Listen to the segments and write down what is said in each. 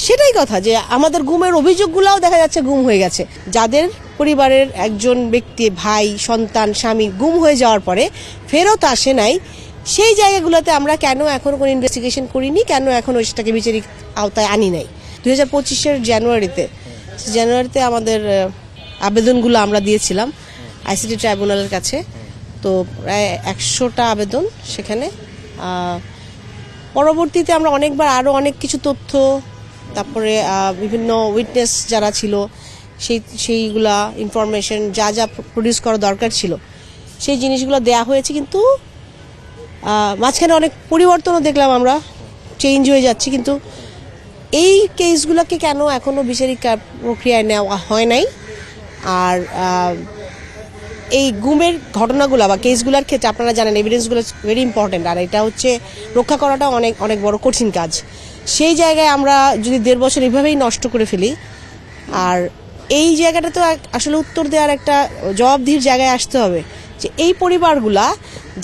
সেটাই কথা যে আমাদের গুমের অভিযোগগুলোও দেখা যাচ্ছে গুম হয়ে গেছে। যাদের পরিবারের একজন ব্যক্তি, ভাই, সন্তান, স্বামী গুম হয়ে যাওয়ার পরে ফেরত আসে নাই, সেই জায়গাগুলোতে আমরা কেন এখনো কোনো ইনভেস্টিগেশন করিনি, কেন এখনো সেটাকে বিচারিক আওতায় আনি নাই। 2025-এর জানুয়ারিতে আমাদের আবেদনগুলো আমরা দিয়েছিলাম আইসিটি ট্রাইব্যুনালের কাছে। তো প্রায় 100টা আবেদন সেখানে। পরবর্তীতে আমরা অনেকবার আরও অনেক কিছু তথ্য, তারপরে বিভিন্ন উইটনেস যারা ছিল সেইগুলা ইনফরমেশন যা প্রডিউস করা দরকার ছিল সেই জিনিসগুলো দেয়া হয়েছে, কিন্তু মাঝখানে অনেক পরিবর্তনও দেখলাম আমরা, চেঞ্জ হয়ে যাচ্ছে। কিন্তু এই কেসগুলোকে কেন এখনও বিচারিক প্রক্রিয়ায় নেওয়া হয় নাই। আর এই গুমের ঘটনাগুলো বা কেসগুলোর ক্ষেত্রে আপনারা জানেন এভিডেন্সগুলো ভেরি ইম্পর্টেন্ট, আর এটা হচ্ছে রক্ষা করাটা অনেক অনেক বড় কঠিন কাজ। সেই জায়গায় আমরা যদি 1.5 বছর এভাবেই নষ্ট করে ফেলি, আর এই জায়গাটা তো আসলে উত্তর দেওয়ার একটা জবাবদিহির জায়গায় আসতে হবে যে এই পরিবারগুলা,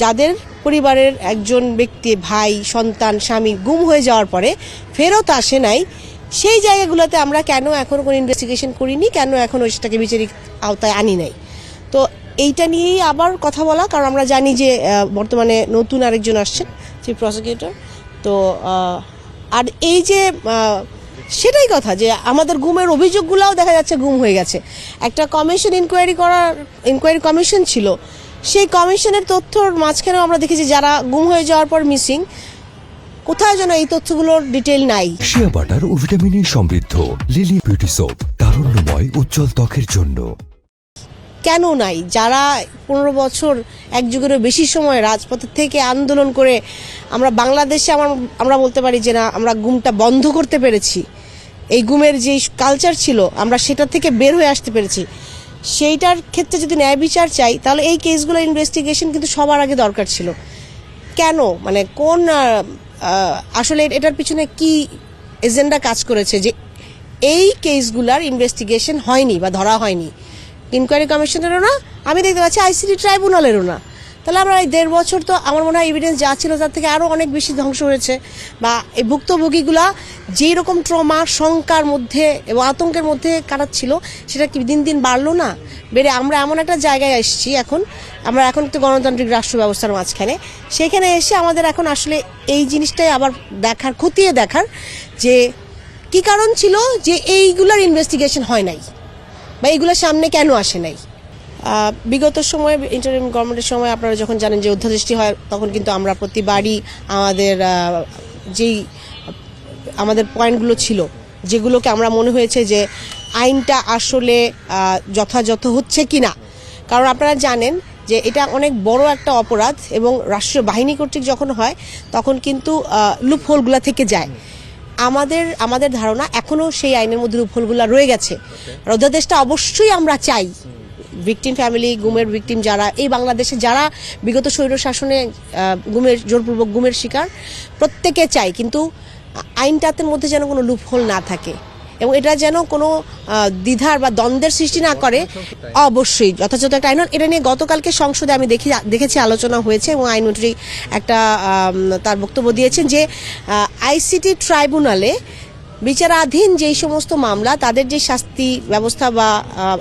যাদের পরিবারের একজন ব্যক্তি, ভাই, সন্তান, স্বামী গুম হয়ে যাওয়ার পরে ফেরত আসে নাই, সেই জায়গাগুলোতে আমরা কেন এখনো কোনো ইনভেস্টিগেশন করিনি, কেন এখনো সেটাকে বিচারিক আওতায় আনি নাই। তো এইটা নিয়েই আবার কথা বলা, কারণ আমরা জানি যে বর্তমানে নতুন আরেকজন আসছেন চিফ প্রসিকিউটর। তো আর এই যে সেটাই কথা যে আমাদের গুমের অভিযোগগুলোও দেখা যাচ্ছে গুম হয়ে গেছে। একটা কমিশন ইনকোয়ারি কমিশন ছিল, সেই কমিশনের তথ্যর মাঝখানেও আমরা দেখেছি যারা গুম হয়ে যাওয়ার পর মিসিং, কোথায় যেন এই তথ্যগুলোর ডিটেল নাই। শিয়া বাটার ও ভিটামিনে সমৃদ্ধ লিলি বিউটি সোপ, তারুণ্যময় উজ্জ্বল ত্বকের জন্য। কেন নাই? যারা 15 বছর, এক যুগেরও বেশি সময় রাজপথের থেকে আন্দোলন করে আমরা বাংলাদেশে আমরা বলতে পারি যে না, আমরা গুমটা বন্ধ করতে পেরেছি। এই গুমের যে কালচার ছিল আমরা সেটা থেকে বের হয়ে আসতে পেরেছি। সেইটার ক্ষেত্রে যদি ন্যায় বিচার চাই, তাহলে এই কেসগুলো ইনভেস্টিগেশন কিন্তু সবার আগে দরকার ছিল। কেন, মানে কোন আসলে এটার পিছনে কি এজেন্ডা কাজ করেছে যে এই কেসগুলার ইনভেস্টিগেশন হয়নি বা ধরা হয়নি? ইনকোয়ারি কমিশনেরও না, আমি দেখতে পাচ্ছি আইসিটি ট্রাইব্যুনালেরও না। তাহলে আমরা এই 1.5 বছর তো আমার মনে হয় এভিডেন্স যা ছিল তার থেকে আরও অনেক বেশি ধ্বংস হয়েছে, বা এই ভুক্তভোগীগুলা যেই রকম ট্রমা, শঙ্কার মধ্যে এবং আতঙ্কের মধ্যে কাটাচ্ছিল, সেটা কি দিন দিন বাড়লো না, বেড়ে আমরা এমন একটা জায়গায় এসেছি আমরা এখন তো গণতান্ত্রিক রাষ্ট্র ব্যবস্থার মাঝখানে, সেখানে এসে আমাদের এখন আসলে এই জিনিসটাই আবার খতিয়ে দেখার যে কি কারণ ছিল যে এইগুলার ইনভেস্টিগেশন হয় নাই বা এইগুলো সামনে কেন আসে নাই। বিগত সময়ে ইন্টারিম গভর্নমেন্টের সময় আপনারা যখন জানেন যে অধ্যাদেশটি হয়, তখন কিন্তু আমরা প্রতিবারই আমাদের পয়েন্টগুলো ছিল যেগুলোকে আমরা মনে হয়েছে যে আইনটা আসলে যথাযথ হচ্ছে কি না। কারণ আপনারা জানেন যে এটা অনেক বড় একটা অপরাধ, এবং রাষ্ট্রীয় বাহিনী কর্তৃক যখন হয় তখন কিন্তু লুপহোলগুলো থেকে যায়। আমাদের ধারণা এখনো সেই আইনের মধ্যে লুপহোলগুলো রয়ে গেছে। অধ্যাদেশটা অবশ্যই আমরা চাই, ভিকটিম ফ্যামিলি, গুমের ভিকটিম যারা এই বাংলাদেশে যারা বিগত স্বৈর শাসনে জোরপূর্বক গুমের শিকার, প্রত্যেকে চাই, কিন্তু আইনটাতে মধ্যে যেন কোনো লুপহোল না থাকে এবং এটা যেন কোনো দ্বিধার বা দ্বন্দ্বের সৃষ্টি না করে। অবশ্যই যথাযথ একটা আইন, এটা নিয়ে গতকালকে সংসদে আমি দেখেছি আলোচনা হয়েছে, এবং আইনমন্ত্রী একটা তার বক্তব্য দিয়েছেন যে আইসিটি ট্রাইব্যুনালে বিচারাধীন যেই সমস্ত মামলা, তাদের যে শাস্তি ব্যবস্থা বা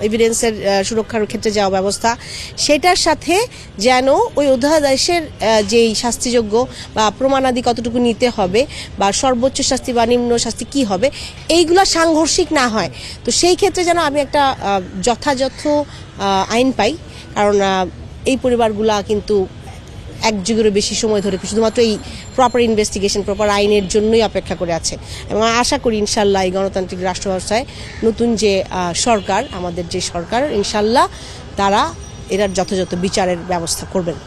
এভিডেন্সের সুরক্ষার ক্ষেত্রে যাওয়া ব্যবস্থা, সেটার সাথে যেন ওই অধ্যাদেশের যেই শাস্তিযোগ্য বা প্রমাণাদি কতটুকু নিতে হবে বা সর্বোচ্চ শাস্তি বা নিম্ন শাস্তি কি হবে, এইগুলো সাংঘর্ষিক না হয়। তো সেই ক্ষেত্রে যেন আমি একটা যথাযথ আইন পাই, কারণ এই পরিবারগুলা কিন্তু 1 যুগেরও বেশি সময় ধরে শুধুমাত্র এই প্রপার ইনভেস্টিগেশন, প্রপার আইনের জন্যই অপেক্ষা করে আছে। এবং আশা করি ইনশাল্লাহ এই গণতান্ত্রিক রাষ্ট্র ব্যবস্থায় নতুন যে সরকার, আমাদের যে সরকার, ইনশাল্লাহ তারা এটার যথাযথ বিচারের ব্যবস্থা করবেন।